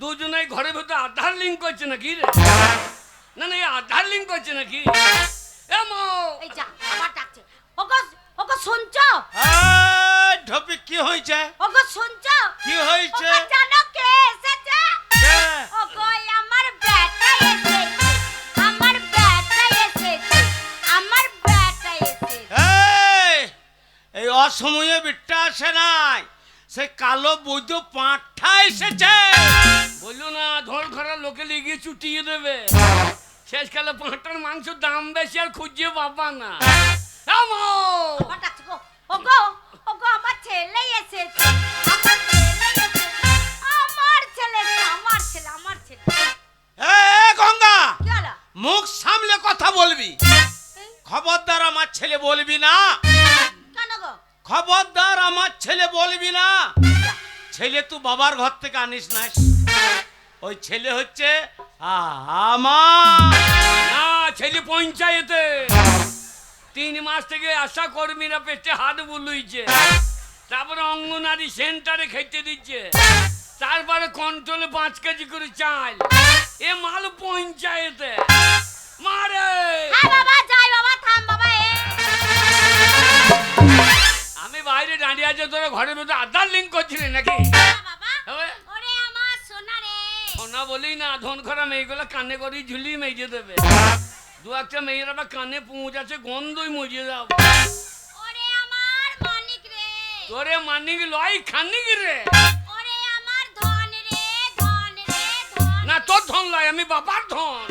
দুজনে ঘরের ভেতর আধার লিঙ্ক করছে নাকি রে? না না, এই আধার লিঙ্ক করছে নাকি? এ মো, এই যা আবার ডাকছে। ওগো ওগো শুনছো? ঢপি কি হয়েছে? ওগো শুনছো? কি হয়েছে? ওগো জানো কে এসেছে? কে? ওগো আমার বেটা এসেছে, আমার বেটা এসেছে, আমার বেটা এসেছে। এই অসময়ে বিটটা আসে নাই, সে কালো বৈদ্য পাঁঠা এসেছে। বললো না ধর ঘরের লোকে লেগে চুটিয়ে দেবে। শেষকালে পাঁটার মাংসের দাম বেশি আর খুঁজে পাবা না। এ মো, আবার ডাকছে গো। ওগো ওগো আমার ছেলে এসেছে, আমার ছেলে এসেছে, আমার ছেলে এসেছে, আমার ছেলে, আমার ছেলে। গঙ্গা, কি হলো? মুখ সামলে কথা বলবি। এই, খবরদার আমার ছেলে বলবি না, কেন গো? খবরদার আমার ছেলে বলবি না। ছেলে তুই বাবার ঘর থেকে আনিস না, ওই ছেলে হচ্ছে আমার। না ছেলে পঞ্চায়েতে 3 মাস থেকে আশা কর্মীরা পেটে হাত বুলুইছে, তারপরে অঙ্গনারী সেন্টারে খেতে দিচ্ছে, তারপরে কন্ট্রোলে 5 কেজি করে চাল। এ মাল পঞ্চায়েতে মারে। হ্যাঁ বাবা, যাই বাবা, থাম বাবা। আমি বাইরে দাঁড়িয়ে আছে, তোরা ঘরের ভেতরে আধার লিঙ্ক করছিলি নাকি? বাবা, হবে? ওরে আমার সোনা রে। শোনা বলি না, ধন খরা মেয়েগুলো কানে করে ঝুলিয়ে মেজে দেবে। 2-1টা মেয়ের আবার কানে পুঁজ আছে, গন্ধই মজিয়ে যাবো। ওরে আমার মানিক রে। তোরে মানিক লয় খানিক রে। ওরে আমার ধন রে, ধন রে, ধন। না তোর ধন লয়, আমি বাবার ধন।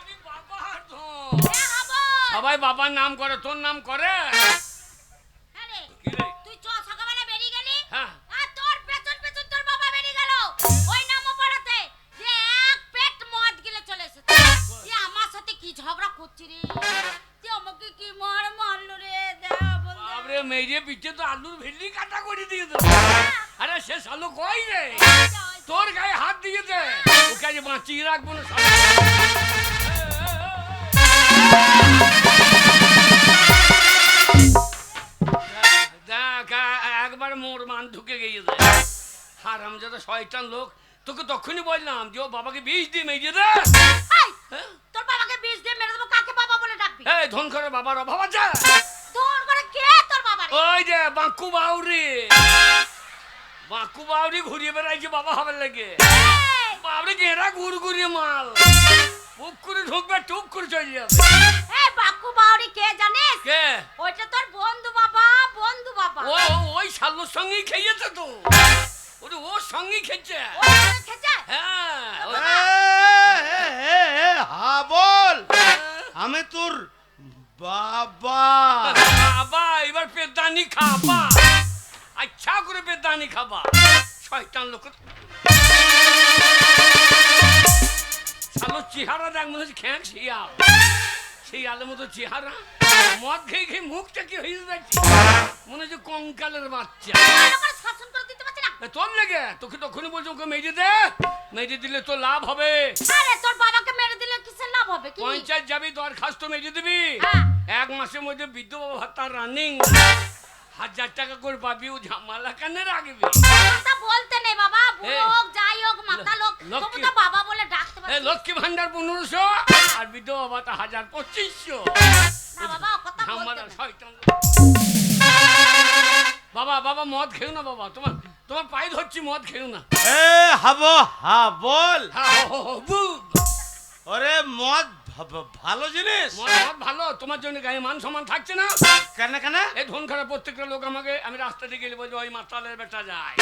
আমি বাবার ধন। এ হবো। সবাই বাবার নাম করে, তোর নাম করে? হ্যাঁ রে, কি রে? তুই চ সকালবেলা বেরিয়ে গেলি, হ্যাঁ। আর তোর পেছন পেছন তোর বাবা বেরিয়ে গেল ওই নামও পড়াতে, যে এক পেট মদ গিলে চলে এসেছে। তুই আমার সাথে কি ঝগড়া করছিস রে? তুই আমাকে কি মারলো রে? দেয়া বল। বাবরে মেয়ে পিঠে তো আলুর ভেলি কাটা করে দিয়ে দেবে। আরে সে শালো কই রে, তোর গায়ে হাত দিয়েছে, ওকে আজ বাঁচিয়ে রাখবো না শালো। দেখ একবার মোর মান ঢুকে গিয়েছে। হারামজাদা শয়তান লোক, তোকে তখনই বললাম যে ও বাবাকে বিষ দিয়ে মেরে দে। এই, হ্যাঁ? তোর বাবাকে বিষ দিয়ে মেরে দেবো, কাকে বাবা বলে ডাকবি? এই ধন করে বাবার অভাব আছে? তোর ঘরে কে তোর বাবা রে? ওই যে বাঁকু বাউরি, বাঁকু বাউরি ঘুরিয়ে বেড়াইছে বাবা হবার লাগে। এই, বাবরে গেরা গুড়গুড়ি মাল, বুক করে ঢুকবে টুক করে চলে যাবে। এই বাকু বাউরি কে জানিস? কে? ওইটা তোর বন্ধু বাবা, বন্ধু বাবা। ওই শালোর সঙ্গেই খেয়েছে তো, ওরে ওর সঙ্গেই খেয়েছে। ওই তোকে খেছে? হ্যাঁ হা বল, আমি তোর বাবা। বাবা এবার পেদানি খাবা, আচ্ছা করে পেদানি খাবা। শয়তান লোক, শালো চেহারা দেখ, মনে হচ্ছে খ্যাঁক শিয়াল, শিয়ালের মতো চেহারা। মদ খেয়ে খেয়ে মুখটা কি হয়ে যাচ্ছে, মনে হচ্ছে কঙ্কালের বাচ্চা। ভালো করে শাসন করে দিতে পারছি না। তোর লেগে তোকে তখনই বলছো ওকে মেরে দে, মেরে দিলে তো লাভ হবে। আরে তোর বাবাকে মেরে দিলে কিসের লাভ হবে? কি? পঞ্চায়েত যাবি, দরখাস্ত মেরে দিবি, হ্যাঁ। 1 মাসের মধ্যে বিধবা ভাতা রানিং 1000 টাকা করে পাবি। ও ঝামেলা কেন রাখবি? কথা বলতে নেই বাবা, বুড়ো হোক যাই হোক, মাথা লোক, লক্ষ্মী। তবু তো বাবা বলে ডাকতে এই পারছি। লক্ষ্মী ভান্ডার 1500 আর বিধবা ভাতা 2500। না বাবা, ও কথা বলতে ঝামেলা নেই। শয়তান। বাবা বাবা মদ খেও না বাবা, তোমার পায়ে ধরছি, মদ খেও না। হাবো হা বল। বুঝ, ওরে মদ ভালো জিনিস। মদ ভালো, তোমার জন্য গায়ে মান সম্মান থাকছে না। কেন কেন? এই ধন খারাপ প্রত্যেকটা লোক আমাকে, আমি রাস্তা দিয়ে গেলে বলছে ওই মাতালের বেটা যায়।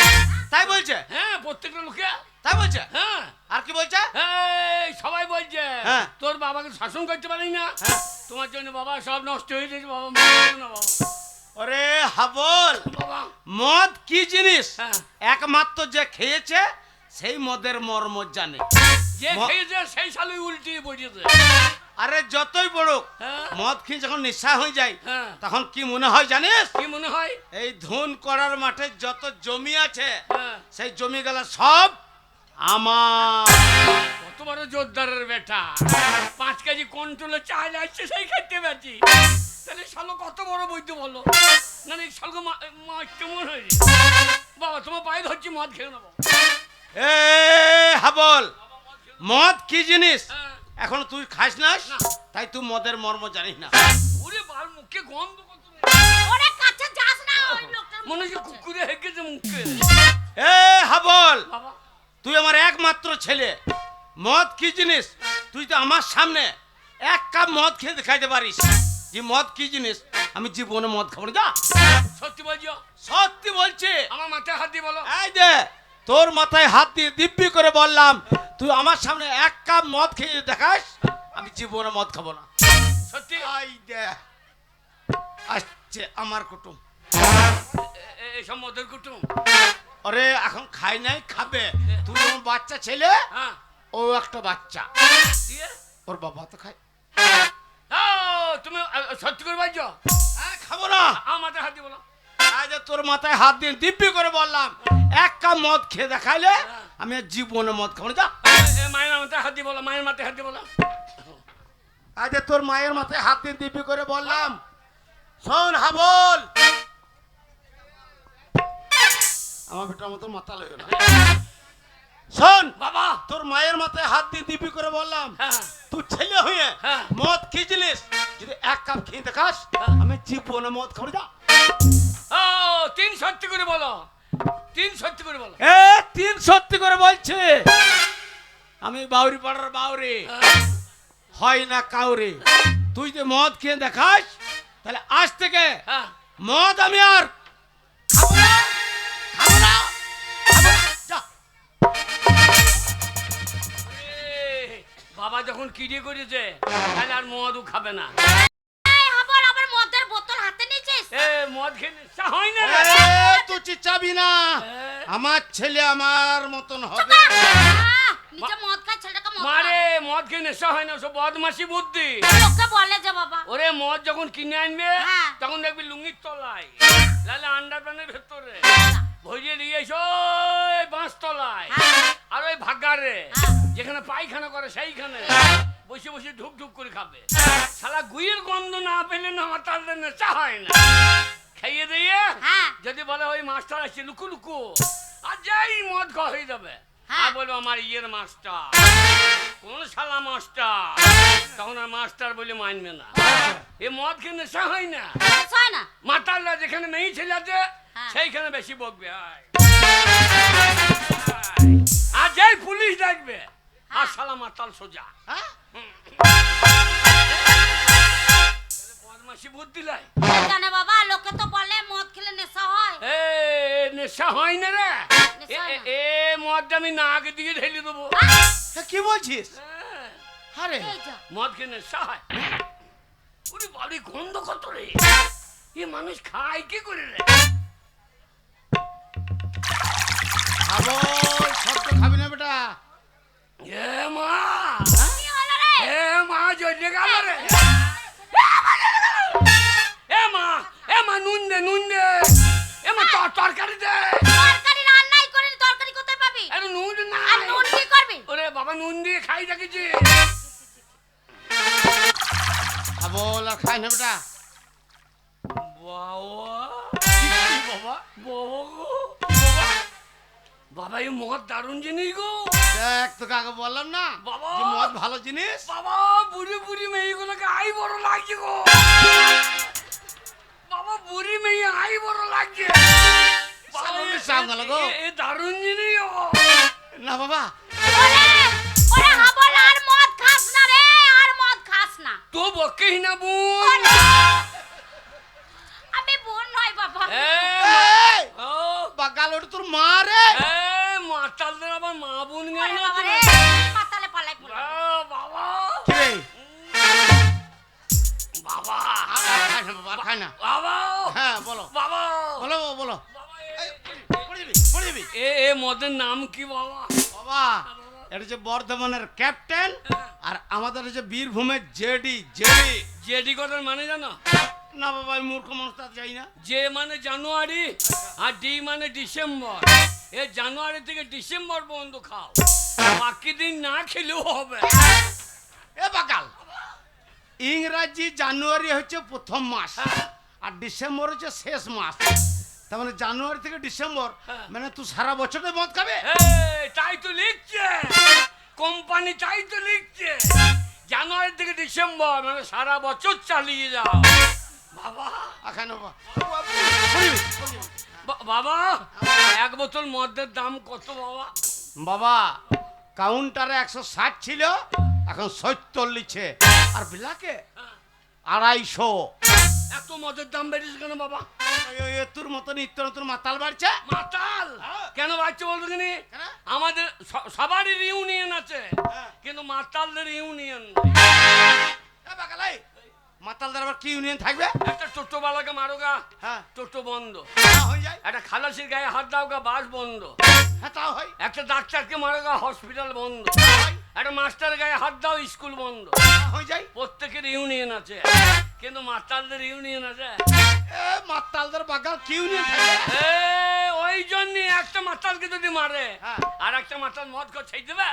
তাই বলছে? হ্যাঁ প্রত্যেকটা লোকে। তাই বলছে? হ্যাঁ আর কি বলছে? এই সবাই বলছে হ্যাঁ। তোর বাবাকে শাসন করতে পারি না, হ্যাঁ। তোমার জন্য বাবা সব নষ্ট হয়ে গেছে। বাবা মারো না বাবা। ওরে হাবল, বাবা মদ কি জিনিস হ্যাঁ। একমাত্র যে খেয়েছে সেই মদের মর্ম জানে। যে খেয়েছে সেই সালই উল্টিয়ে পড়েছে। আরে যতই বড় হ্যাঁ। মদ খেয়ে যখন নেশা হয়ে যায় হ্যাঁ। তখন কি মনে হয় জানিস? কি মনে হয়? এই ধুন করার মাঠে যত জমি আছে হ্যাঁ। সেই জমিগুলো সব আমার। কত বড় জোরদারের বেটা, 5 কেজি কন্ট্রোলে চাল আসছে সেই খেতে পাচ্ছি। তাহলে শালো কত বড় বৈদ্য বলো না, শালকে মারতে মনে হয়। বাবা তোমার পায়ে ধরছি, মদ খেয়ে নেবো। এ হাবল, মদ কি জিনিস হ্যাঁ। এখন তুই খাস না, না। তাই তুই মদের মর্ম জানিস না। ওরে বাল, মুখে গন্ধ কত রে। ওরে কাছে যাস না, ওই লোকটার মনে মুখে হচ্ছে করছে। কুকুরে হেগেছে মুখে। এ হাবল, বাবা তুই আমার একমাত্র ছেলে, মদ কি জিনিস তুই তো আমার সামনে এক কাপ মদ খেয়ে দেখাইতে পারিস যে মদ কি জিনিস? আমি জীবনে মদ খাবো না, যা। সত্যি বলছো? সত্যি বলছি। আমার মাথায় হাত দিয়ে বলো। এই যে তোর মাথায় হাত দিয়ে দিব্যি করে বললাম, তুই আমার সামনে এক কাপ মদ খেয়ে দেখাস, আমি জীবনে মদ খাবো না। সত্যি? এই দে আসছে আমার কুটুম। এইসব মদের কুটুম? আরে এখন খাই নাই, খাবে। তুই যেমন বাচ্চা ছেলে, হ্যাঁ। ও একটা বাচ্চা, দিয়ে ওর বাবা তো খায়। ও, তুমি সত্যি করে বলছো? হ্যাঁ, খাবো না। আমার মাথায় হাত দিয়ে বলো। এই যে তোর মাথায় হাত দিয়ে দিব্যি করে বললাম, এক কাপ মদ খেয়ে দেখাইলে আমি আর জীবনে মদ খাবো না, যা। মায়ের মাথায় হাত দিয়ে বলো, মায়ের মাথায় হাত দিয়ে বলো। এই যে তোর মায়ের মাথায় হাত দিয়ে দিব্যি করে বললাম, শোন হাবল, আমার বেটার মতো মাথা লইও না। শোন বাবা। তোর মায়ের মাথায় হাত দিয়ে দিব্যি করে বললাম, হ্যাঁ। তুই ছেলে হয়ে হ্যাঁ। মদ কি জিনিস যদি এক কাপ খেয়ে দেখাস, আমি জীবনে মদ খাবো না, যা। ও, তিন সত্যি করে বলো, তিন সত্যি করে বলো। এ তিন সত্যি করে বলছে, আমি বাউরি পাড়ার বাউরি, হয় না কাউরে। তুই যে মদ খেয়ে দেখাস, তাহলে আজ থেকে হ্যাঁ। মদ আমি আর খাবো না, খাবো না, খাবো না, যা। বাবা যখন কিনে করেছে তাহলে আর মদও খাবে না। এই হাবল, আবার মদের বোতল হাতে নিয়েছিস? এ মদ খেয়ে নেশা হয় না রে। তুই চিচাবি না, আমার ছেলে আমার মতন হবে। নিজে মদ খায়, ছেলেটাকে মদ মারে, খাওয়াবে। মদ খেয়ে নেশা হয় না, সব বদমাসি বুদ্ধি। লোককে বলে যে বাবা। ওরে মদ যখন কিনে আনবে হ্যাঁ। তখন দেখবি লুঙ্গির তলায়, লালে আন্ডারপ্যান্টের ভেতরে ভরিয়ে নিয়ে এসো ওই বাঁশ তলায়, হ্যাঁ। আর ওই ভাগারে হ্যাঁ। যেখানে পায়খানা করে সেইখানে বসে বসে ঢুক ঢুক করে খাবে। শালা গুইয়ের গন্ধ না পেলে না আমার তার নেশা হয় না। খাইয়ে দিয়ে হ্যাঁ। যদি বলে ওই মাস্টার আসছে লুকু লুকু, আর যাই মদ খাওয়া হয়ে যাবে। হ্যাঁ। আর বলবো আমার ইয়ের মাস্টার, কোন শালা মাস্টার, তখন আর মাস্টার বলে মানবে না। এ মদ খেয়ে নেশা হয় না। নেশা হয় না? মাতাল্লা যেখানে মেয়ে ছেলে আছে হ্যাঁ। সেইখানে বেশি বকবে। আয়। আর যাই পুলিশ ডাকবে আর শালা মাতাল সোজা। হ্যাঁ? বদমাসি বুদ্ধি লাই। জানে বাবা, লোকে তো বলে মদ খেলে নেশা হয়। এ নেশা হয় না রে। নেশা হয় না। এ মদটা আমি নাক দিয়ে ঢেলে দেবো। কি বলছিস? হ্যাঁ, আরে এই যা। মদ খেয়ে নেশা হয়। ওরে বাড়ি গন্ধ কত রে, এ মানুষ খায় কি করে রে? হাবল, শব্দ খাবি না বেটা। এ মা, কি হলো রে? এ মা জ্বলে গেল রে। এ মা নুন দে, নুন দে। এ মা তরকারি দে। তরকারি রান্নাই করিনি, তরকারি কোথায় পাবি? আরে নুন না। আর নুন কি করবি? ওরে বাবা নুন দিয়ে খাই দেখেছি। হাবল আর খাই না বেটা। বাবা, কি বাবা? বাবা গো, বাবা, বাবা এই মদ দারুণ জিনিস গো। দেখ তোকে আগে বললাম না বাবা। যে মদ ভালো জিনিস। বাবা বুড়ি বুড়ি মেয়েগুলোকে আই বড় লাগছে গো। বাবা বুড়ি মেয়ে আই বড় লাগছে। বাবা, সামনে সামনে গো। এ দারুণ জিনিস গো। না বাবা, ওরে, ওরে হাবল, আর মদ খাস না রে, আর মদ খাস না। তো বকেই না বোন। ওরে, আমি বোন নয় বাবা। এই, ও বাগাল ওটা তোর মা রে। মাতালদের আবার মা বোন ওরে গায় না বাবা তো। রে, পাতালে পালাই পড়ে। বাবা, কি রে? বাবা, আর খাই না বাবা, আর খাই না। বাবা, হ্যাঁ বলো বাবা, বলো বলো। বাবা, এই, পড়ে যাবি, পড়ে যাবি। এ মদের নাম কি বাবা? বাবা এটা হচ্ছে বর্ধমানের ক্যাপ্টেন, আর আমাদের হচ্ছে বীরভূমের জেডি। জেডি জেডি কথার মানে জানো? না বাবা, আমি মূর্খ মানুষ তা যাই না। জে মানে জানুয়ারি আর ডি মানে ডিসেম্বর। এ জানুয়ারি থেকে ডিসেম্বর পর্যন্ত খাও, বাকি দিন না খেলেও হবে। এ বাগাল, ইংরাজি জানুয়ারি হচ্ছে প্রথম মাস আর ডিসেম্বর হচ্ছে শেষ মাস। তার মানে জানুয়ারি থেকে ডিসেম্বর, হ্যাঁ। মানে তুই সারা বছরে মদ খাবে? তাই তো লিখছে কোম্পানি, তাই তো লিখছে জানুয়ারি থেকে ডিসেম্বর, মানে সারা বছর চালিয়ে যাও বাবা। এখানে বাবা এক বোতল মদের দাম কত বাবা? বাবা কাউন্টারে 160 ছিল, এখন 70 লিখছে, আর বিলাকে 250। এত মদের দাম বেড়েছে কেন বাবা? তোর মতন নিত্য নতুন মাতাল বাড়ছে। মাতাল কেন বাড়ছে বলতো কিনি? কেন? আমাদের সবারই ইউনিয়ন আছে, হ্যাঁ। কিন্তু মাতালদের ইউনিয়ন মাতালদের আবার কি ইউনিয়ন থাকবে? একটা টোটো বালাকে মারোগা, হ্যাঁ টোটো বন্ধ। হয়ে যায়, একটা খালাসির গায়ে হাত দাওগা, বাস বন্ধ। হ্যাঁ তাও হয়, একটা ডাক্তারকে মারোগা, হসপিটাল বন্ধ। হয়, একটা মাস্টার গায়ে হাত দাও, স্কুল বন্ধ। হয়ে যায়। প্রত্যেকের ইউনিয়ন আছে, কিন্তু মাতালদের ইউনিয়ন আছে। মাতালদের বাগাল কি ইউনিয়ন থাকবে? ওই জন্য একটা মাতালকে যদি মারে, হ্যাঁ। আর একটা মাতাল মদ করে ছেড়ে দেবে।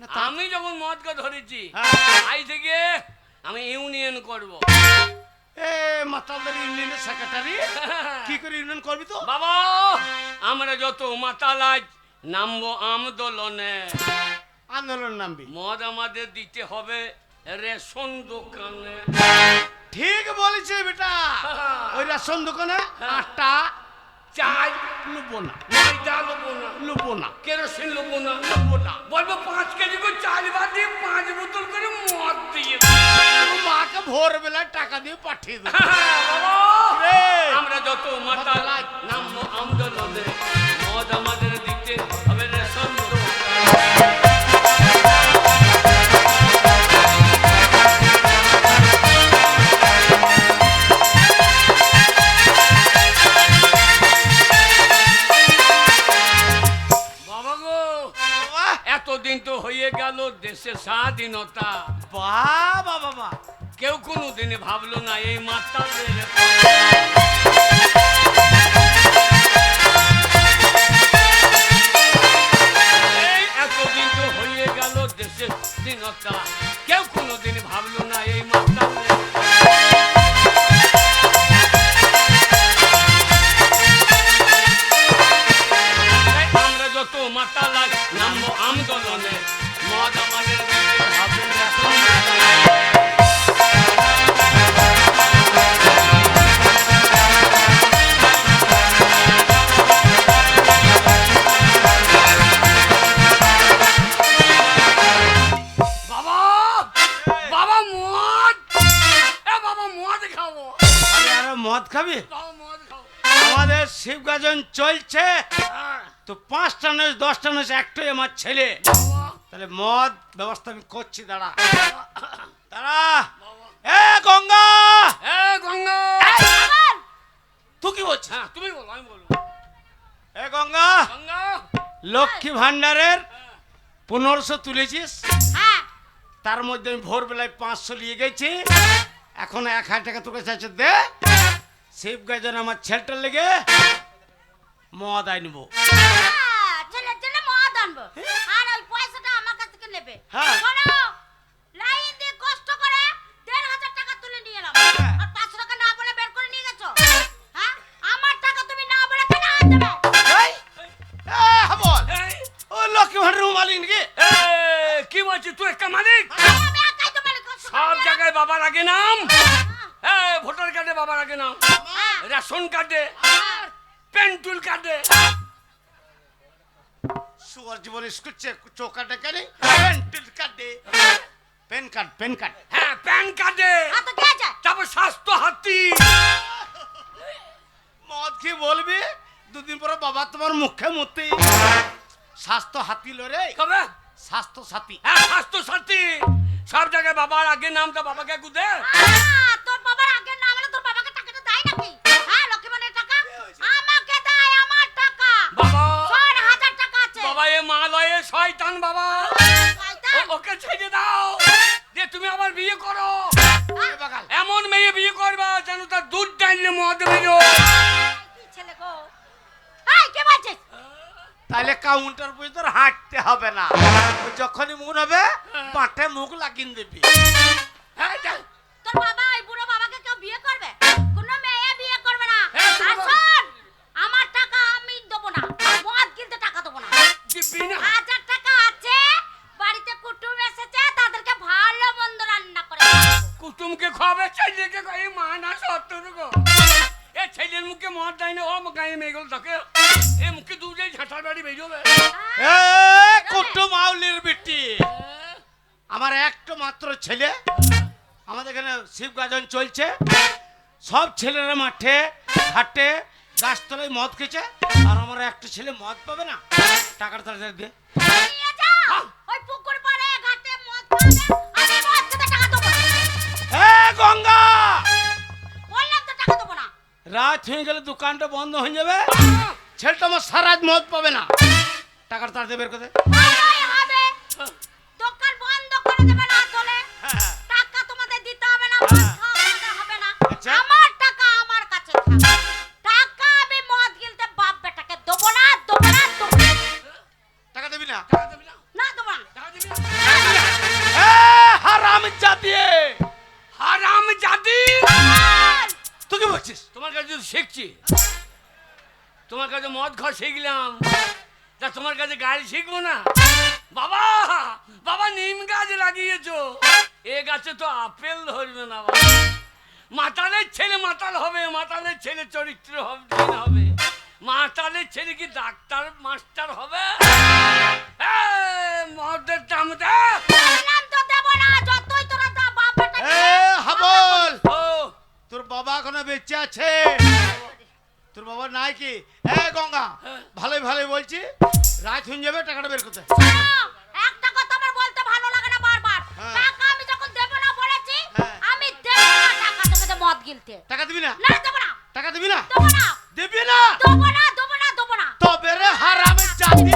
না, তা- আমি যখন মদ করে ধরেছি, হ্যাঁ। আই থেকে আমি ইউনিয়ন করব। মাতালদের ইউনিয়নের সেক্রেটারি কি করে ইউনিয়ন করবি তো? বাবা আমরা যত মাতাল আজ নামবো আন্দোলনে। আন্দোলন নামবি? মদ আমাদের দিতে হবে রেশন দোকানে। ঠিক বলেছে বেটা, ওই রেশন দোকানে আটা চাই লুবো না, ময়দা নেবো না, লুবো না, কেরোসিন নেবো না, লুবো না। বলবো 5 কেজি করে চাল বাদ দিয়ে 5 বোতল করে মদ দিয়ে তোর মাকে ভোরবেলায় টাকা দিয়ে পাঠিয়ে দেবো। রে। আমরা যত মাতাল আজ নামবো আন্দোলনে, মদ আমাদের দিতে হবে রেশন দোকানে। বাবা গো বাবা, এতদিন তো হয়ে গেল দেশের স্বাধীনতা, বাবা বাবা, কেউ কোনো দিনে ভাবলো না এই মাতালদের এই এতদিন তো হয়ে গেল দেশের স্বাধীনতা, কেউ কোনো দিন ভাবলো না এই মাতালদের। তাই আমরা যত মাতাল আজ নামবো আন্দোলনে, মদ আমাদের দিতে হবে রেশন দোকানে। বাবা বাবা মদ, বাবা মদ খাবো। আরে আরে মদ খাবি? বাবা মদ খাবো। আমাদের শিবগাজন চলছে, হ্যাঁ, তো 5টা নয় 10টা নয় একটাই আমার ছেলে, বাবা, তাহলে মদ ব্যবস্থা আমি করছি। দাঁড়া দাঁড়া, বাবা। এ গঙ্গা, গঙ্গা। তুই কি বলছিস? হ্যাঁ তুমি বলো, আমি বলবো। এ গঙ্গা, গঙ্গা। লক্ষ্মী ভান্ডারের 1500 তুলেছিস, হ্যাঁ তার মধ্যে আমি ভোরবেলায় 500 নিয়ে গেছি, এখন 1000 টাকা তোকে চাইছে দে, শিবগাজন আমার ছেলেটার লেগে মদ আনবো। ছেলের জন্য মদ আনবো, আর ওই পয়সাটা আমার কাছ থেকে নেবে। হ্যাঁ। শোনো, লাইন দিয়ে কষ্ট করে 1500 টাকা তুলে নিয়ে এলাম, হ্যাঁ। আর 500 টাকা না বলে বের করে নিয়ে গেছো। হ্যাঁ, আমার টাকা তুমি না বলে কেন হাত দেবে? এই, বল, এই, ও লক্ষ্মী ভান্ডারের মালিক নাকি? কি বলছিস তুই একটা মালিক? আমি একাই তো মালিক, কষ্ট করে সব নিয়ে জায়গায় বাবার আগে নাম, হ্যাঁ, ভোটার কার্ডে বাবার আগে নাম, হ্যাঁ, রেশন কার্ডে, হ্যাঁ। পেন্টুল কার্ডে। সুয়ার জীবন স্কুল চৌকা ডেকে নেই, পেন কার্ডে, পেন কার্ড, পেন কার্ড। হ্যাঁ প্যান কার্ডে, হাত তো গেছে। তারপর স্বাস্থ্য হাতি। মদ কি বলবি, 2 দিন পরে বাবা তোমার মুখে মুতি স্বাস্থ্য হাতি লরে, কবে? স্বাস্থ্য সাথী। হ্যাঁ স্বাস্থ্য সাথী। সব জায়গায় বাবার আগে নামটা বাবাকে গুদে। তোর বাবার আগে না বলে তোর বাবাকে টাকাটা দেয় নাকি? হ্যাঁ, লক্ষ্মী ভান্ডারের টাকা আমাকে দেয়, আমার টাকা বাবা 6000 টাকা আছে। বাবা এ মালয়ে শয়তান বাবা, শয়তান। ওকে ছেড়ে দাও, যে তুমি আবার বিয়ে করো, এ বাগাল, এমন মেয়ে বিয়ে করবা যেন তার দুধ টাইলে মদ বেরো। কি ছেলে গো? এই কে বলছিস? তাহলে কাউন্টার পর্যন্ত আর হাঁটতে হবে না, ওই যখনই মন হবে পাটে মুখ লাগিয়ে দিবি। হ্যাঁ, যাও। তোর বাবা এই বুড়ো বাবাকে কেউ বিয়ে করবে? কোনো মেয়ে বিয়ে করবে না। হ্যাঁ, তোর আর বাবা- শোন, তুমকে খাবে ছেলেকে কই মানা সত্তর গো এ ছেলের মুখে মদ দেয় না ও গায়ে মেয়েগুলো থাকে এ মুখে দুধে ঝাঁটার বাড়ি বেরোবে এ কত মাউলির বিটি আমার একটা মাত্র ছেলে আমাদের এখানে শিব গাজন চলছে সব ছেলেরা মাঠে ঘাটে গাছতলায় মদ খেয়েছে আর আমার একটা ছেলে মদ পাবে না টাকার তাড়াতাড়ি দে নিয়ে যাও ওই পুকুর পাড়ে ঘাটে মদ খাবে আমি মদ খেতে টাকা দেবো না এ গঙ্গা বললাম তো টাকা দেবো না রাত হয়ে গেলে দোকানটা বন্ধ হয়ে যাবে ছেলেটা আমার সারা রাত মদ পাবে না টাকার তাড়াতাড়ি বের করে দে ভালোই হবে দোকান বন্ধ করে দেবে না তোলে হ্যাঁ। টাকা তোমাদের দিতে হবে না মদ খাওয়া তোমাদের হবে না আচ্ছা। আমার টাকা আমার কাছে থাকবে টাকা আমি মদ গিলতে বাপ বেটাকে দেবো না দেবো না দেবো না। টাকা দিবি না টাকা দিবি না না দেবো না টাকা দিবি না এ হারাম জাতি হারাম জাতি তুই কি বলছিস তোমার কাছে যদি শিখছি তোমার কাছে মদ খাওয়া শিখলাম তা তোমার কাছে গাড়ি শিখবো না বাবা বাবা নিম গাছ লাগিয়েছো এ গাছে তো আপেল ধরবে না বাবা মাতালের ছেলে মাতাল হবে মাতালের ছেলে চরিত্র হবে মাতালের ছেলে কি ডাক্তার মাস্টার হবে মদের দাম দে বললাম তো দেবো না যতই তোরা বাপ বেটাকে এ হাবল ও তোর বাবা এখনো বেঁচে আছে তোর বাবা নাই কি এ গঙ্গা ভালোই ভালোই বলছি রাত হয়ে যাবে টাকাটা বের করতে একটা কথা আমার বলতে ভালো লাগে না বারবার হ্যাঁ। টাকা আমি যখন দেবো না বলেছি হ্যাঁ। আমি দেবো না টাকা তোমাদের মদ গিলতে টাকা দিবি না না দেবো না টাকা দিবি না দেবো না দিবি না দেবো না দেবো না দেবো না তবে রে হারামের জাতি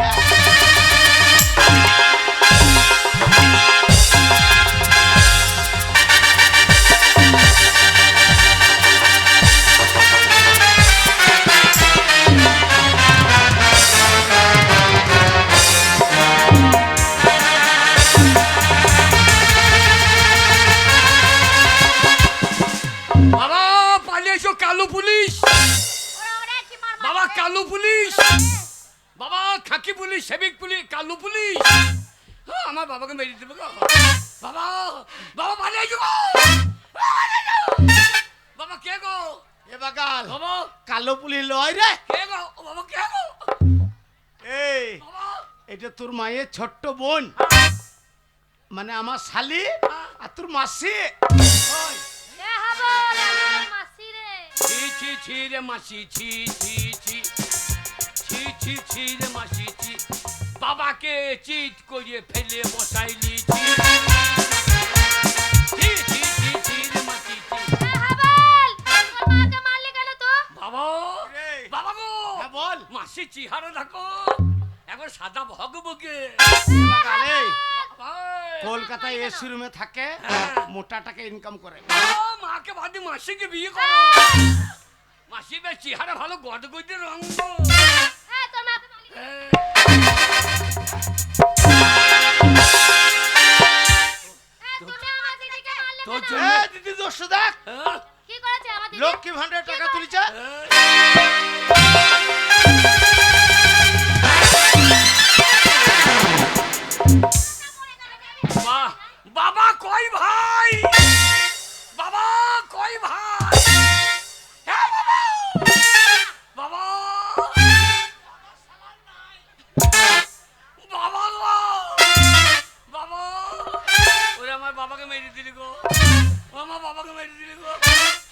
বাবা পালিয়েছো কালো পুলিশ ওরে ওরে কি মারবা বাবা কালো পুলিশ বাবা খাকি পুলিশ সেবিক পুলিশ কালো পুলিশ আমার বাবাকে মেরে দেবে গো বাবা বাবা পালিয়েছো গো বাবা কে গো এ বাগাল বাবা কালো পুলি লয় রে কে গো ও বাবা কে গো এই বাবা এটা তোর মায়ের ছোট্ট বোন মানে আমার শালি আর তোর মাসি ওই এ হাবল আমার মাসি রে ছি ছি ছি রে মাসি ছি ছি ছি ছি ছি ছি রে মাসি ছি বাবাকে চিৎ করিয়ে ফেলে বসাইলি ছি ছি ছি ছি ছি রে মাসি ছি এ হাবল তোর মাকে মারলি কেন তো বাবা রে। বাবা গো হ্যাঁ বল মাসি চিহারা দেখো এখন সাদা ভগবকে বাগাল এই ভাই কলকাতায় এসি রুমে থাকে হ্যাঁ। মোটা টাকা ইনকাম করে ও, মাকে বাদে মাসিকে বিয়ে করো মাসি বেশ চেহারা ভালো গদগদে রঙ এ তোর মাকে মারলি এ তুমি আমার দিদিকে মারলে তোর কেন? জন্য এ দিদি দোষ দেখ কি করেছে আমার দিদি লক্ষ্মী ভান্ডার টাকা তুলিছে বাবা কই ভাই বাবা কই ভাই হ্যাঁ বাবা বাবা বাবা গো বাবা ওরে আমার বাবাকে মেরে দিলি গো আমার বাবাকে মেরে দিলি গো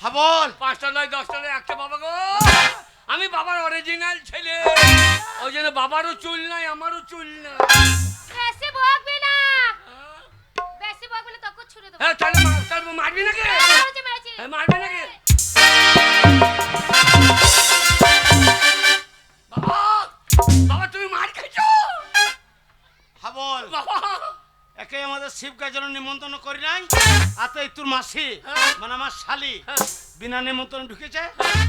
হ্যাঁ বল 5টা নয় 10টা নয় একটা বাবা গো আমি বাবার অরিজিনাল ছেলে ওই জন্য বাবারও চুল নাই আমারও চুল নাই বেশি বকবি না বেশি বকবি তোকে ছুড়ে দেব হ্যাঁ তাহলে মারবি নাকি মেরেছি মেরেছি হ্যাঁ, মারবি নাকি বাবা বাবা তুমি মার খাইছো হ্যাঁ বল বাবা একে আমাদের শিব গাজন নিমন্ত্রণ করি নাই আর তো এই তোর মাসি মানে আমার শালি বিনা নিমন্ত্রণ ঢুকেছে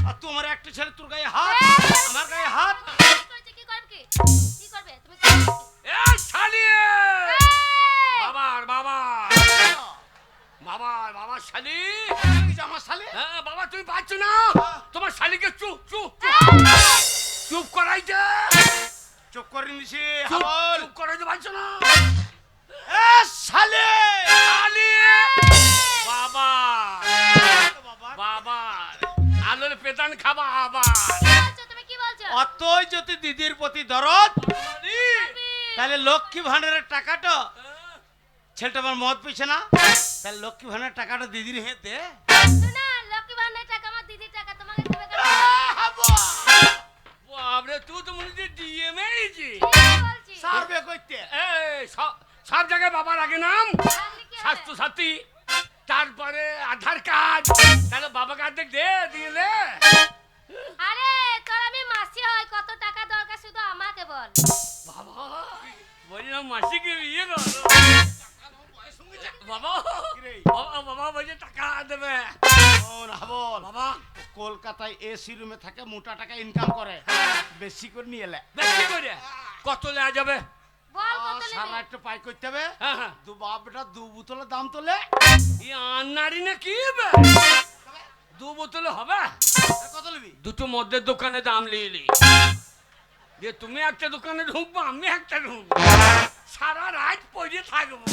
আর তুই আমার একটা ছেলে তোর গায়ে হাত আমার গায়ে হাত কি করবে কি করবে তুমি কি করবে এ শালিয়ে বাবার বাবা বাবার বাবা শালি আমার শালি হ্যাঁ বাবা তুমি পাচ্ছ না তোমার শালিকে চুপ চুপ চুপ করাইতে চুপ করে নিছি চুপ বল চুপ করাইতে পারছো না এ শালি শালি বাবা অতই যদি দিদির প্রতি দরদ তাহলে লক্ষ্মী ভান্ডারের টাকাটা ছেলেটা আমার মদ পেয়েছে না, তাহলে লক্ষ্মী ভান্ডারের টাকাটা দিদির হেতে না লক্ষ্মী ভান্ডারের টাকা আমার দিদির টাকা তোমাকে দেবে কেন? বাবরে তুই তো মনে হচ্ছে দিয়ে মেরেছি বলছি সার্ভে করতে। এই সব জায়গায় বাবার আগে নাম তাহলে কি হবে? স্বাস্থ্য সাথী, তারপরে আধার কার্ড, তাহলে বাবাকে অর্ধেক দে দিলে। আরে তোর আমি মাসি হয়, কত টাকা দরকার শুধু আমাকে বল। বাবা বললাম মাসিকে বিয়ে করো বাবা, বাবা বাবা বলছে টাকা দেবে বল বাবা। কলকাতায় এসি রুমে থাকে, মোটা টাকা ইনকাম করে, বেশি করে নিয়ে এলে বেশি করে কত নেওয়া যাবে? বল কত সারা নেবে? একটু পাই করতে হবে। হ্যাঁ হ্যাঁ, দু বাপটা 2 বোতলের দাম তোলে। এই আন্নারি না কি হবে? 2 বোতলে হবে? কত নিবি? দুটো মদের দোকানে দাম লিলি যে তুমি একটা দোকানে ঢুকবো, আমি একটা ঢুকবো, সারা রাত পড়ে থাকবো,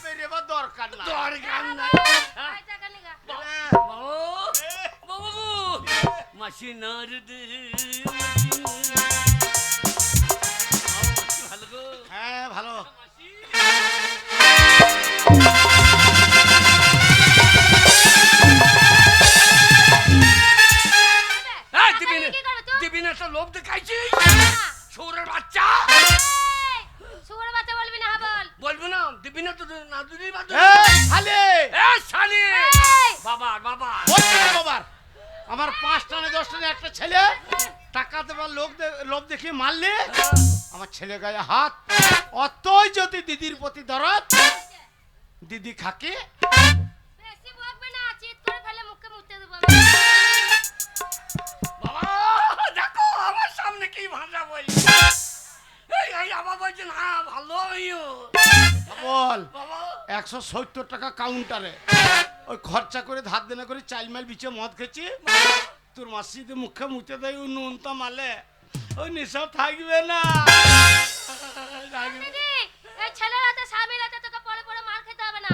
বেরেবার দরকার না। দরকার নাই। হ্যাঁ, ওই টাকা নিগা। বাবা বাবা গো মাসি নার দে মাসি ভালো গো হ্যাঁ ভালো। মাসি। এই, দিবি না, কি করবে তুই? দিবি না তো লোভ দেখাইছিস না। সৌরের বাচ্চা। এই, শুয়োর বাচ্চা বলবি না, হ্যাঁ বল। বলবো না, দিবি না তো না দিবি বাদ। খালি এ শালি এই, বাবা বাবা বাবার আমার 5 টানে 10 টানে একটা ছেলে টাকা দেবার লোভ দেখে মারলে আমার ছেলে গায়ে হাত। অতই যদি দিদির প্রতি দরদ, দিদি খাকে বেশি বকবে না, চিৎ করে ফেলে মুখে মুছতে দেবো আমি। বাবা দেখো আমার সামনে কি ভাষা বলি। এই বাবা বলছে না ভালো হইও বল বাবা। 170 টাকা কাউন্টারে ওই খরচা করে ধার দেনা করে চাল মাল বিছে মদ খেয়েছি। তোর মাসিতে মুখে মুতে দেয় ওই নুনটা মারলে ওই নেশা থাকবে না। দিদি, এই ছেলের হাতে স্বামীর হাতে তোকে পরে পরে মার খেতে হবে না।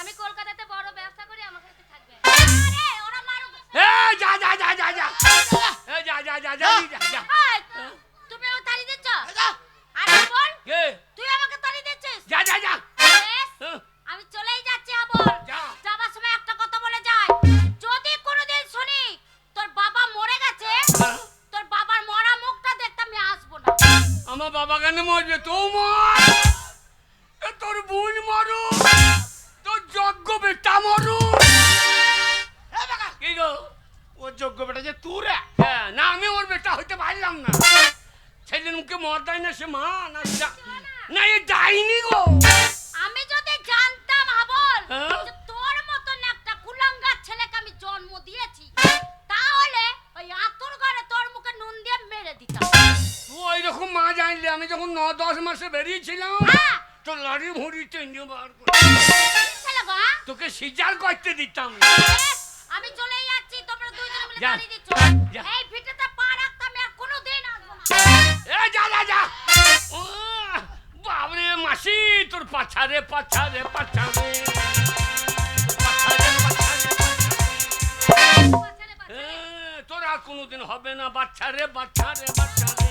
আমি কলকাতাতে বড় ব্যবসা করি, আমার কাছে থাকবে। আরে ওরা মারুক। এই যা যা যা যা যা এই যা যা যা যা যা যা। এই, তুমি আমাকে তাড়ি দিচ্ছ? আরে বল, কে তুই আমাকে তাড়ি দিচ্ছিস? যা যা যা বেশ, হ্যাঁ, আমি চলেই যাচ্ছি আবল। যা। যাবার সময় একটা কথা বলে যাই, যদি কোনোদিন শুনি তোর বাবা মরে গেছে, তোর বাবার মরা মুখটা দেখতে আমি আসবো না। আমার বাবা কেন মরবে? তো মর, এ তোর বোন মরু, তোর যজ্ঞ বেটা মরু। কি গো? ওর যোগ্য বেটা যে তুরে হ্যাঁ, না আমি ওর বেটা হইতে পারলাম না। সেদিন মুখে মদ দেয় না সে মা না না এ ডাইনি গো। আমি যদি জানতাম আবল হ্যাঁ? যে তোর মতন একটা কুলাঙ্গার ছেলেকে আমি জন্ম দিয়েছি, তাহলে ওই আতুর ঘরে তোর মুখে নুন দিয়ে মেরে দিতাম। ওই রকম মা জানলে আমি যখন 9-10 মাসে বেরিয়েছিলাম হ্যাঁ, তো লরি ভুঁড়ি টেনে বার করে ছেলে গো, তোকে সিজার করতে দিতাম। বেশ, আমি চলেই যাচ্ছি, তোমরা দুইজনে মিলে যা। তাড়ি দিচ্ছ। যা। এই ভিটেতে পা রাখতাম আর কোনোদিন আসবো না। এ যা যা যা। ও বাবরে মাসি তোর পাছারে পাছারে পাছারে বাচ্চারে বাচ্চা। তোর আর কোনোদিন হবে না বাচ্চারে বাচ্চারে বাচ্চারে।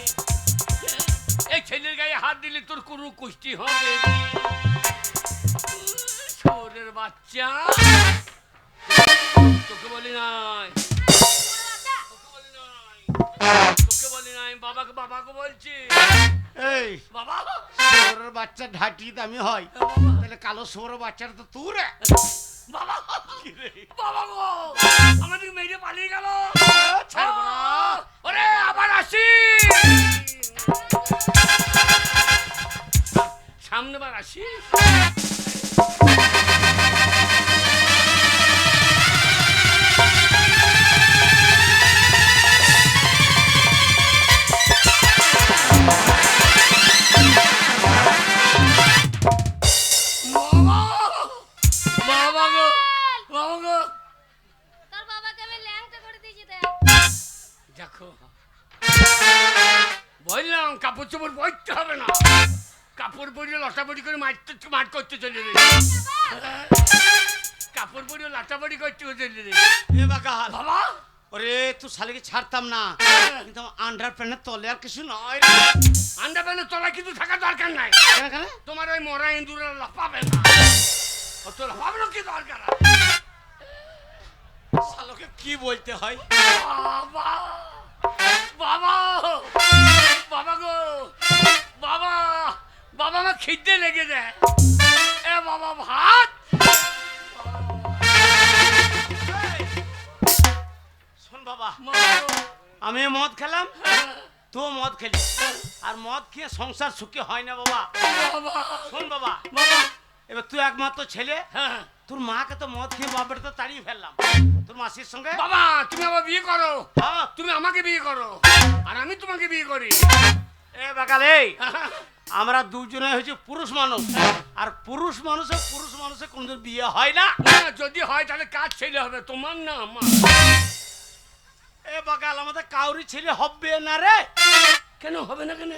এই ছেলের গায়ে হাত দিলে তোর কোনো কুষ্টি হবে শোরের বাচ্চা। তোকে বলি নাই, তোকে বলি নাই, তোকে বলি নাই, বাবাকে বাবাকে বলছি এই বাবা। শুয়োরের বাচ্চা ঢাটি দামি হয়, তাহলে কালো শুয়োরের বাচ্চাটা তো তুরে। বাবা বাবা গো আমাদের মেয়ে পালিয়ে গেল। ছাড়বো না। ওরে আবার আসি, সামনে বার আসি। বাবা গো বাবা গো তোর বাবাকে আমি ল্যাংটা করে দিয়েছি দেখ। দেখো বললাম কাপড় চোপড় পরতে হবে না, কাপড় পরিয়ে লটাবড়ি করে মাঠ করতে চলে রে, কাপড় পরিয়ে লটাবড়ি করতে চলে রে। এ বাকাল বাবা ওরে তুই শালিকে ছাড়তাম না, কিন্তু আমার আন্ডার প্যান্টের তলে আর কিছু নয়। আন্ডা প্যান্টে তলায় কিছু থাকা দরকার নাই। কেন কেন? তোমার ওই মরা ইন্দুরের লাফাবে না, ও তো লাফাবে কি দরকার আছে? শালোকে কি বলতে হয়? বাবা বাবা বাবা গো বাবা, বাবা আমার খিদে লেগে যায়। এ বাবা ভাত। শোন বাবা, মা গো। আমি মদ খেলাম, তুই মদ খেলি, আর মদ খেয়ে সংসার সুখী হয় না বাবা। বাবা শোন বাবা, বাবা। এবার তুই একমাত্র ছেলে, হ্যাঁ তোর মাকে তো মদ খেয়ে বাপের তো তাড়িয়ে ফেললাম, তোর মাসির সঙ্গে। বাবা তুমি আবার বিয়ে করো, হ্যাঁ। তুমি আমাকে বিয়ে করো আর আমি তোমাকে বিয়ে করি। এ বাকালে, আমরা দুজনে হচ্ছে পুরুষ মানুষ, আর পুরুষ মানুষের কোনদিন বিয়ে হয় না। না, যদি হয় তাহলে কাজ ছেলে হবে, তোমার না আমার। এ বাকাল, আমাদের কাউরি ছেলে হবে না রে। কেন হবে না কেন?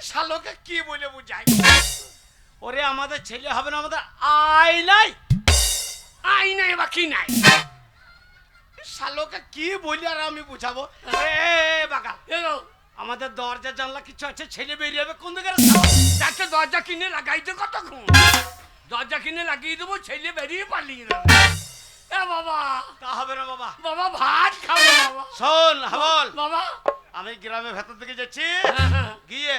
শালোকে কি বলে বুঝাই? ওরে আমাদের ছেলে হবে না, আমাদের আই নাই। আই নাই বা কি নাই? শালোকে কি বলি আর আমি বুঝাবো? এ বাকাল, এলো আমাদের দরজা জানলা কিছু আছে, ছেলে বেরিয়ে যাবে কোন দিকে? যাকে দরজা কিনে লাগাইতে কতক্ষণ? দরজা কিনে লাগিয়ে দেবো, ছেলে বেরিয়ে পালিয়ে যাবে। এ বাবা, তা হবে না বাবা। বাবা ভাত খাবো বাবা। শোন হাবল, বাবা আমি গ্রামের ভেতর দিকে যাচ্ছি, হ্যাঁ, হ্যাঁ, গিয়ে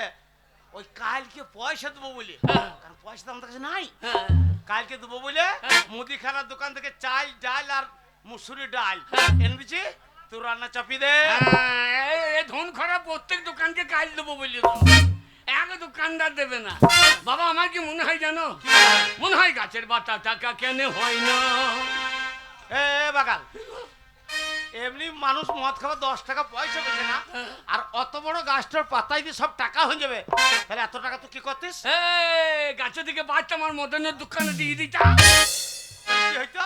ওই কালকে পয়সা দেবো বলি, হ্যাঁ। কারণ পয়সা তো আমার কাছে নাই। হ্যাঁ, কালকে দেবো বলে হ্যাঁ। মুদিখানার দোকান থেকে চাল ডাল আর মুসুরি ডাল হ্যাঁ। এনে দিচ্ছি, তুই রান্না চাপি দে। এই ধন খারাপ প্রত্যেক দোকানকে কাজ দেবো বলি তো, এক দোকানদার দেবে না। বাবা আমার কি মনে হয় জানো? মনে হয় গাছের বাতা টাকা কেন হয় না। এ বাগাল, এমনি মানুষ মদ খাওয়া 10 টাকা পয়সা পেছে না, আর অত বড় গাছটার পাতায় দিয়ে সব টাকা হয়ে যাবে, তাহলে এত টাকা তুই কি করতিস? গাছের দিকে বাচ্চা আমার মদনের দোকানে দিয়ে দিতা, কি হইতো?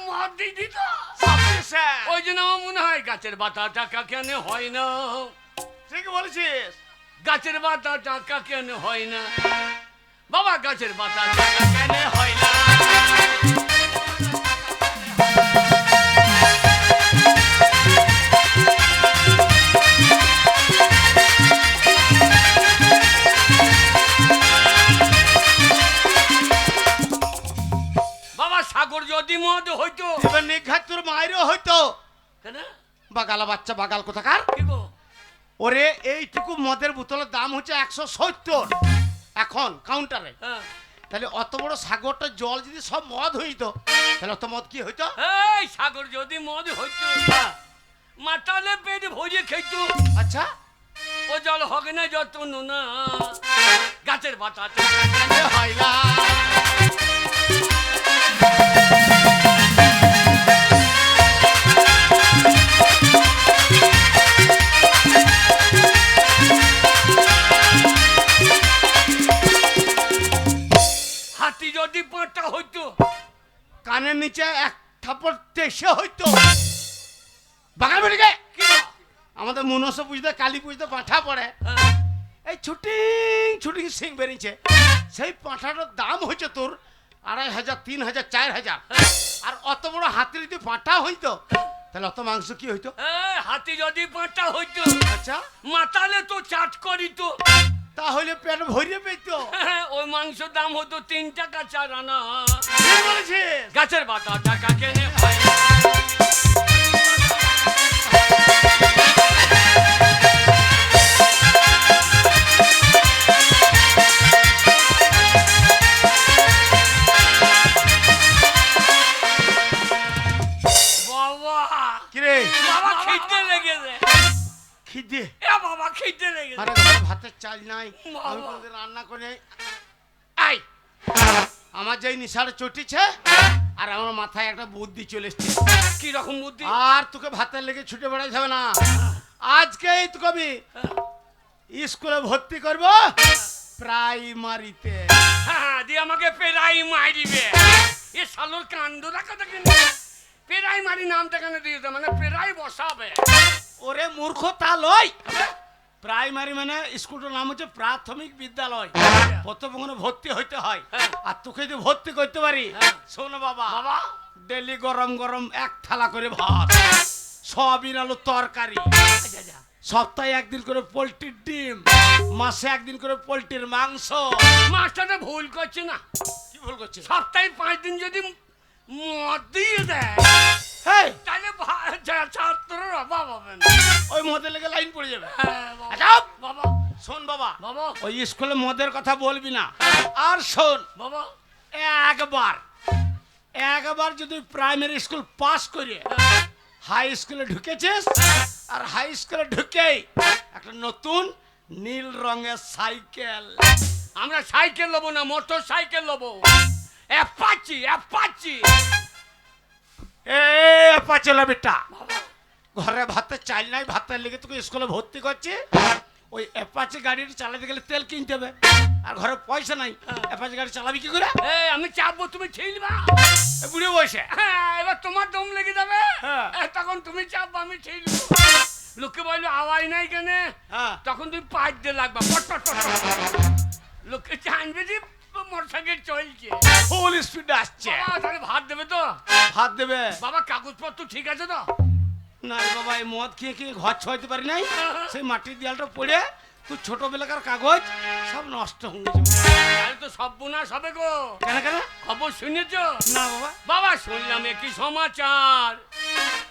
মদ দিয়ে দিত। ছাব্বিশে। ওই জন্য আমার মনে হয় গাছের বাতা টাকা কেন হয় না। ঠিক বলেছিস। গাছের বাতা টাকা কেন হয় না বাবা, গাছের বাতা টাকা কেন হয় না। বাবা সাগর যদি মদ হইতো, এবার নিঘাত তোর মায়েরও হইতো। কেন? বাগালা বাচ্চা বাগাল কোথাকার। কি গো? ওরে এইটুকু মদের বোতলের দাম হচ্ছে 170 এখন কাউন্টারে। হ্যাঁ। তাহলে অত বড় সাগরটা জল যদি সব মদ হইতো, তাহলে অত মদ কি হইতো? এই সাগর যদি মদ হইতো, মাতালে পেট ভরিয়ে খেত। আচ্ছা, ও জল হবে না যত নোনা, গাছের বাতা হয় না। হাতি যদি পাঁটা হইতো, কানের নিচে এক থাপড় টেসে হইতো। বাগাল বেরিয়ে কি গো? আমাদের মনসা পুজতে কালী পুজতে পাঁঠা পড়ে, হ্যাঁ। এই ছুটিং সিং বেরিয়েছে, সেই পাঁঠাটার দাম হচ্ছে তোর 2500, 3000, 4000। আর অত বড় হাতির যদি পাঁঠা হইতো, তাহলে অত মাংস কি হইতো? হাতি যদি পাঁটা হইতো, আচ্ছা, মাতালে তো চাট করিত, তাহলে পেট ভরিয়ে পেতো। ওই মাংসের দাম হতো 3 টাকা 4 আনা। কি বলেছিস? গাছের বাতা টাকা কেন হয় না। বাবা কিরে বাবা খিদে লেগেছে। খিদে? এ বাবা খিদে লেগেছে। আরে ঘরে ভাতের চাল নাই, বাবা। আমি কোনদিন রান্না করে আই, আমার যেই নিশাটা চটিছে, আর আমার মাথায় একটা বুদ্ধি চলে এসছে। কি রকম বুদ্ধি? আর তোকে ভাতের লেগে ছুটে বেড়াই যাবে না, আজকেই তোকে আমি স্কুলে ভর্তি করব, প্রাইমারিতে। হ্যাঁ, দিয়ে আমাকে পেরাই মারিবে। এ শালোর কাণ্ড দেখা দেখেন, পেরাই মারি নামটা কেন দিয়েছে, মানে পেরাই বসাবে। ওরে মূর্খ তা লয়, প্রাইমারি মানে স্কুলটার নাম হচ্ছে প্রাথমিক বিদ্যালয়, প্রথম ওখানে ভর্তি হইতে হয়। হ্যাঁ। আর তোকে যদি ভর্তি করতে পারি, হ্যাঁ। শোন বাবা, বাবা ডেলি গরম গরম এক থালা করে ভাত, সয়াবিন আলু তরকারি, আচ্ছা আচ্ছা। সপ্তাহে একদিন করে পোলট্রির ডিম, মাসে একদিন করে পোলট্রির মাংস। মাস্টারটা ভুল করছে না? কি ভুল করছে? সপ্তাহে 5 দিন যদি মদ দিয়ে দেয় হেই, তাহলে ছাত্রর অভাব হবে না। ওই মদের লেগে লাইন পড়ে যাবে। হ্যাঁ, বাবা। আচ্ছা, বাবা শোন বাবা, বাবা ওই স্কুলে মদের কথা বলবি না। আর শোন, বাবা একবার যদি প্রাইমারি স্কুল পাস করে হাই স্কুলে ঢুকেছিস, আর হাই স্কুলে ঢুকেই একটা নতুন নীল রঙের সাইকেল। আমরা সাইকেল নেবো না, মোটর সাইকেল নেবো। Apache Apache. এ পাচলা বেটা, ঘরে ভাতের চাল নাই, ভাতের লেগে তোকে স্কুলে ভর্তি করছে। ওই অ্যাপাচি গাড়িটি চালাতে গেলে তেল কিনতে হবে, আর ঘরে পয়সা নাই। অ্যাপাচি গাড়ি চালাবি কি করে? এই আমি চাপবো, তুমি ঠেলবা। এ বুড়ো বয়সে হ্যাঁ, এবার তোমার দম লেগে যাবে। হ্যাঁ। তখন তুমি চাপবা, আমি ঠেলবো। লোকে বললো আওয়াজ নাই কেন, হ্যাঁ, তখন তুমি পাঁচ দিয়ে লাগবা। পট পট পট পট। লোকে জানবে যে মোটর সাইকেল চলছে। ফুল স্পিডে আসছে। বাবা, তাহলে ভাত দেবে তো? ভাত দেবে? বাবা, কাগজপত্র ঠিক আছে তো? না রে বাবা, এই মদ খেয়ে খেয়ে ঘর ছয়তে পারি নাই, সেই মাটির দেয়ালটা পড়ে তুই ছোটবেলাকার কাগজ সব নষ্ট হয়ে গেছে। তাহলে তো সর্বনাশ হবে গো। কেন কেন? খবর শুনেছ? না বাবা। বাবা, শুনলাম একই সমাচার,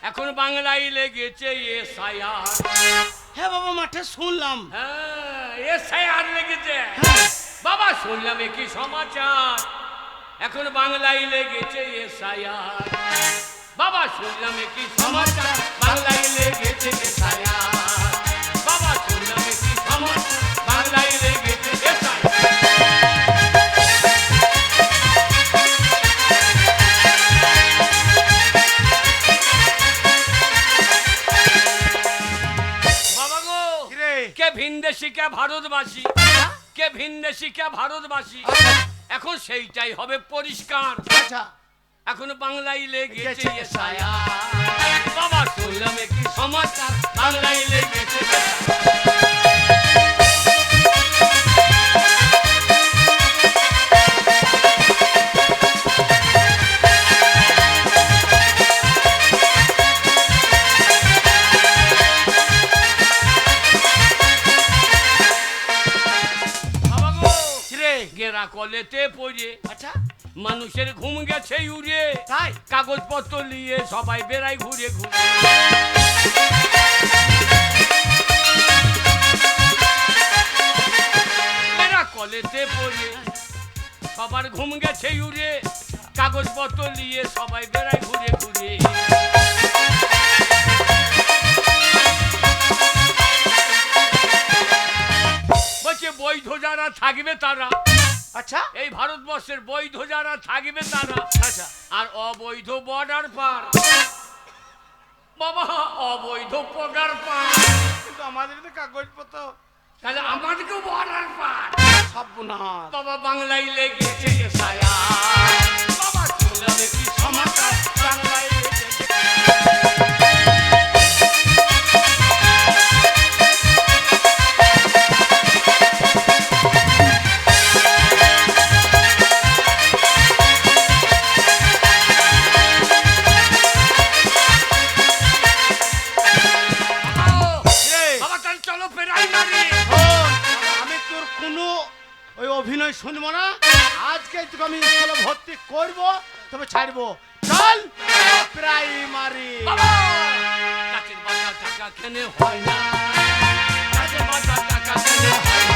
এখন বাংলায় লেগেছে এসআইআর। হ্যাঁ বাবা, মাঠে শুনলাম। হ্যাঁ, এসআইআর লেগেছে। বাবা, শুনলাম একই সমাচার, এখন বাংলায় লেগেছে এসআইআর। বাবা, শুনলাম একই সমাচার, বাংলায় লেগেছে এসআইআর। বাবা, শুনলাম একই সমাচার, বাংলায় লেগেছে এসআইআর। বাবা গো, কিরে? কে ভিনদেশি কে ভারতবাসী, কে ভিনদেশি কে ভারতবাসী, এখন সেইটাই হবে পরিষ্কার। আচ্ছা, এখন বাংলায় লেগেছে গেছে এসআইআর। বাবা, শুনলাম একই সমাচার, বাংলায় লেগেছে এসআইআর। বাবা গো, কিরে? গেরা কলেতে পড়ে আচ্ছা, মানুষের ঘুম গেছে উড়ে, তাই? কাগজপত্র নিয়ে সবাই বেড়ায় ঘুরে ঘুরে। এরা কলেতে পড়ে সবার ঘুম গেছে উড়ে, কাগজপত্র নিয়ে সবাই বেড়ায় ঘুরে ঘুরে। বলছে বৈধ যারা থাকবে তারা, আচ্ছা, এই ভারতবর্ষের বৈধ যারা থাকবে তারা, আচ্ছা, আর অবৈধ বর্ডার পার। বাবা, অবৈধ বর্ডার পার, কিন্তু আমাদের তো কাগজপত্র তাহলে আমাদেরকেও বর্ডার পার। সব না। বাবা, বাংলায় লেগেছে এসআইআর। বাবা, শুনলাম একটি সমাচার, বাংলায় লেগেছে। বাবা, তাহলে চলো পেরাই মারি। শোন, আমি তোর কোনো ওই অভিনয় শুনবো না। আজকে তোকে আমি স্কুলে ভর্তি করব, তবে ছাড়বো। চল প্রাইমারি। বাবা, গাছের বাঁচা টাকা কেনে হয় না, গাছের বাঁচা টাকা কেনে হয় না।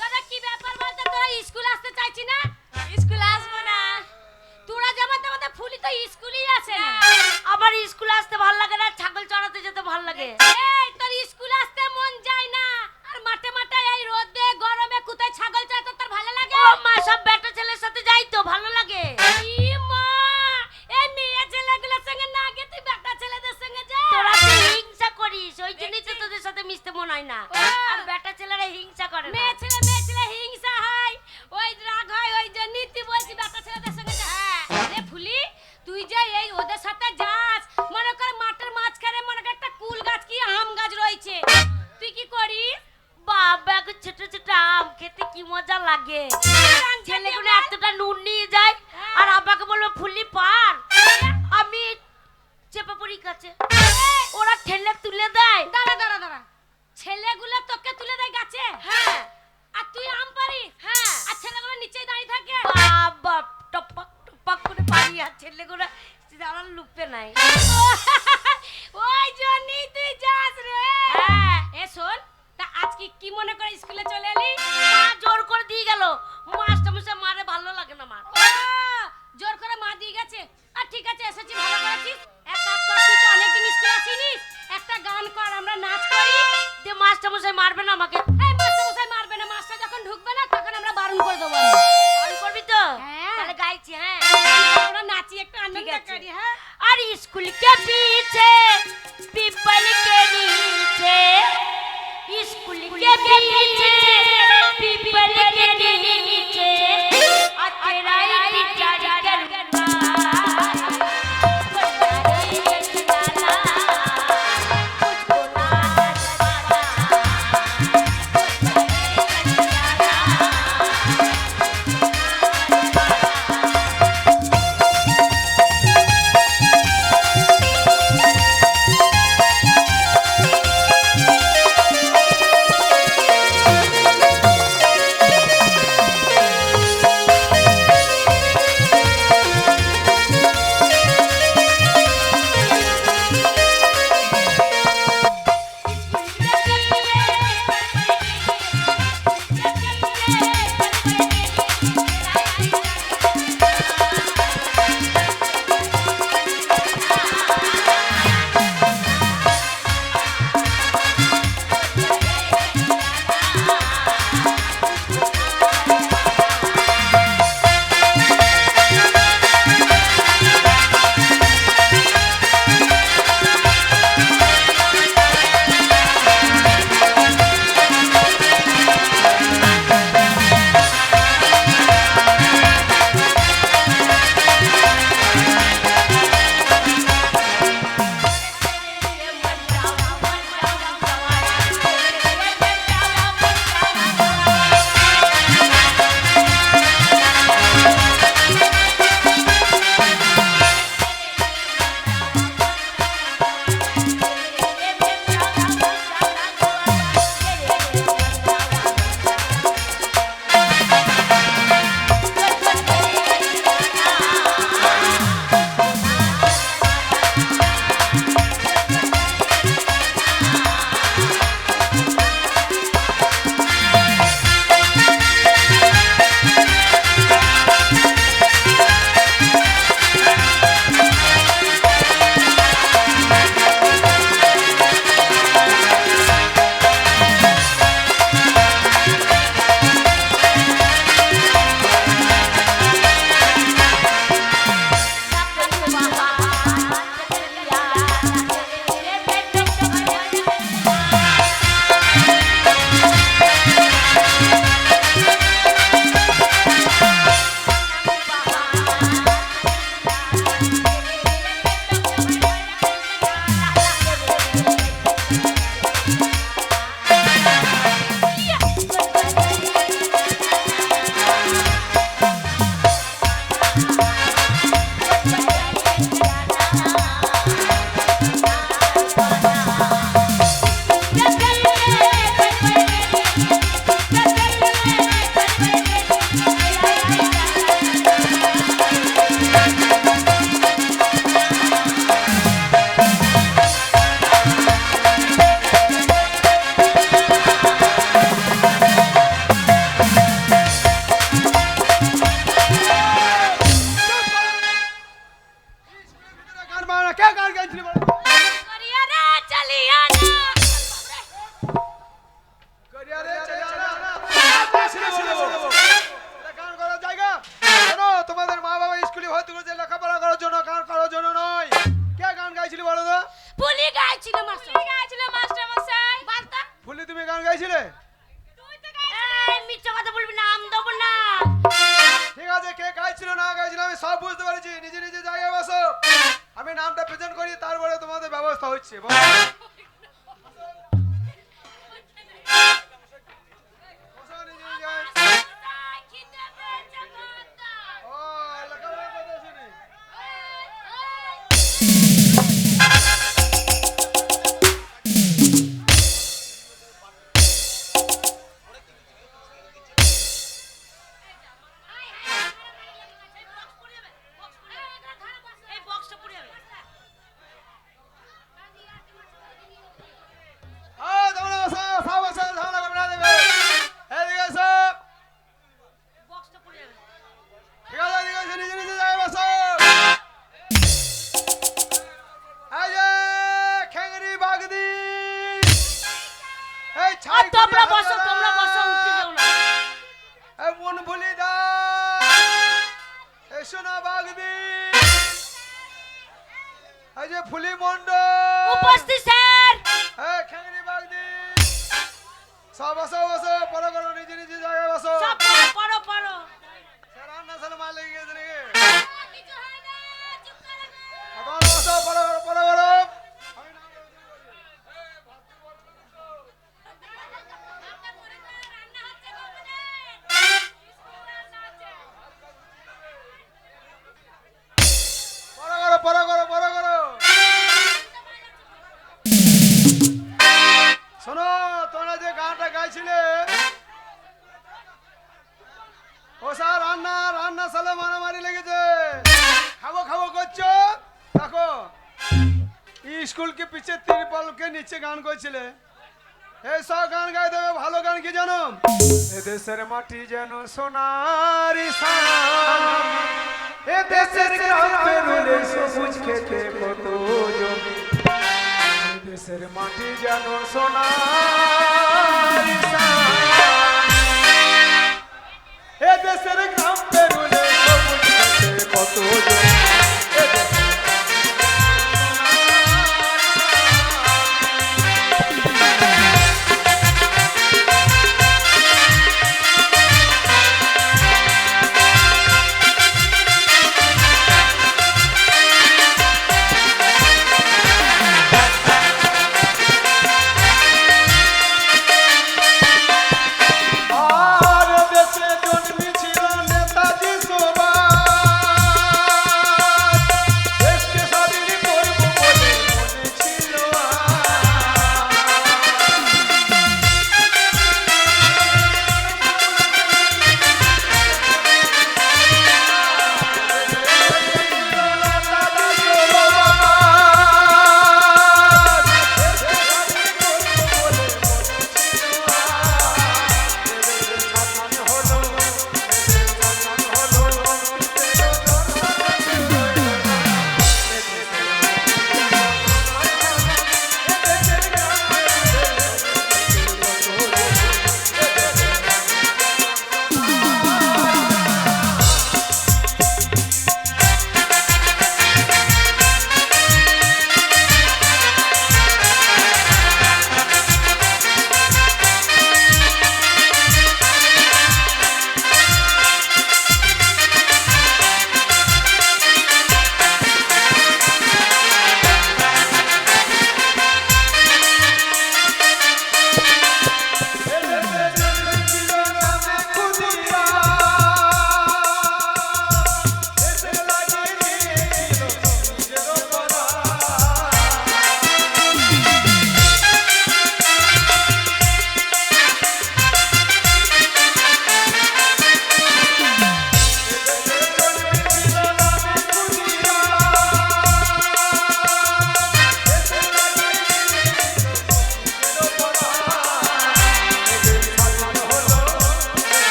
দাদা, কি ব্যাপার বলতো? তোরা স্কুল আসতে চাইছি না? স্কুল আসবো না। তোরা যেমন তেমন ফুলি তো স্কুলই আসে না। আবার স্কুল আসতে ভালো লাগে না, ছাগল চড়াতে যেতে ভালো লাগে। এই তোর স্কুল আসতে মন যায় না, আর মাঠে মাঠে এই রোদে গরমে কোথায় ছাগল চড়াতে তোর ভালো লাগে? ও মা, সব বেটা ছেলের সাথে যাই তো ভালো লাগে। ই মা, এই মেয়ে ছেলেগুলোর সঙ্গে না গিয়ে তুই বেটা ছেলেদের সঙ্গে যা। তোরা তো হিংসা করিস, ওই জন্যই তো তোদের সাথে মিশতে মন হয় না। আর বেটা ছেলেরা হিংসা করে না। মেয়ে ছেলে হিংসা হয়, ওই রাগ হয়, ওই জন্যই তুই বলছিস বেটা ছেলেদের সঙ্গে যা। রে ফুলি, তুই মজা লাগে ছেলেগুলো এতটা নুন নিয়ে যায় আর আব্বাকে বলবো ফুলি পার আমি চেপে পড়ি কাছে ওরা ঠেলে তুলে দেয়। দাঁড়া দাঁড়া দাঁড়া, ছেলেগুলো তোকে তুলে দেয় গাছে? হ্যাঁ আর তুই আম পারিস? হ্যাঁ আর ছেলেগুলো নিচেই দাঁড়িয়ে থাকে? বাবা টপক টপক করে পারি আর ছেলেগুলো যারা লুপে নাই। ওই জন্যই তুই যাস রে। হ্যাঁ এ শোন, তা আজকে কি মনে করে স্কুলে চলে এলি? মা জোর করে দিয়ে গেল, মাস্টার মশাই মারে ভালো লাগে না মার। ও, জোর করে মা দিয়ে গেছে। আর ঠিক আছে, এসেছি ভালো করেছিস। এক কাজ কর, তুই তো অনেকদিন স্কুলে আসিনিস, একটা গান কর, আমরা নাচ করি। যে মাস্টার মশাই মারবে না আমাকে। এই মাস্টার মশাই মারবে না, মাস্টার যখন ঢুকবে না তখন আমরা বারণ করে দেবো। গান করবি তো? হ্যাঁ। তাহলে গাইছি। হ্যাঁ আমরা নাচি, একটু আনন্দ ঠিক আছে। করি। হ্যাঁ, और स्कूल के पीछे पीपल के नीचे स्कूल के पीछे पीपल के नीचे तेरा इंतजार करूंगा গাইছিলে? মিথ্যা কথা বলবি না, আম দেবো না। ঠিক আছে, কে গাইছিল না গাইছিল আমি সব বুঝতে পেরেছি। নিজে নিজে জায়গায় বসো, আমি নামটা প্রেজেন্ট করি, তারপরে তোমাদের ব্যবস্থা হচ্ছে। বসো, নিজে নিজে। বসো পড়ো করো নিজে নিজে জায়গায় বসো সব পড়ো পড়ো পড়ো স্যার রান্না সালে মার লেগে গেছে নাকি কিছু হয় না চুপ করে নে। তোমরা বসো পড়ো করো পড়ো করো আমি নাম বলছি। রান্না করে দে, রান্না হচ্ছে বাবুদের। স্কুল রান্না হচ্ছে। পড়ো করো পড়ো করো পড়ো করো শোনো তোমরা যে গানটা গাইছিলে ও স্যার রান্না রান্না সালে মারামারি লেগেছে খাবো খাবো করছো দেখো স্কুল के पीछे तिरपाल के नीचे গান করছিলে এই সব গান গাই দেবে ভালো গান কি জানো এ দেশের মাটি যেন সোনারি সান এ দেশের গ্রাম পেরুলে সবুজ খেতে কত জমি এ দেশের মাটি যেন সোনারি সান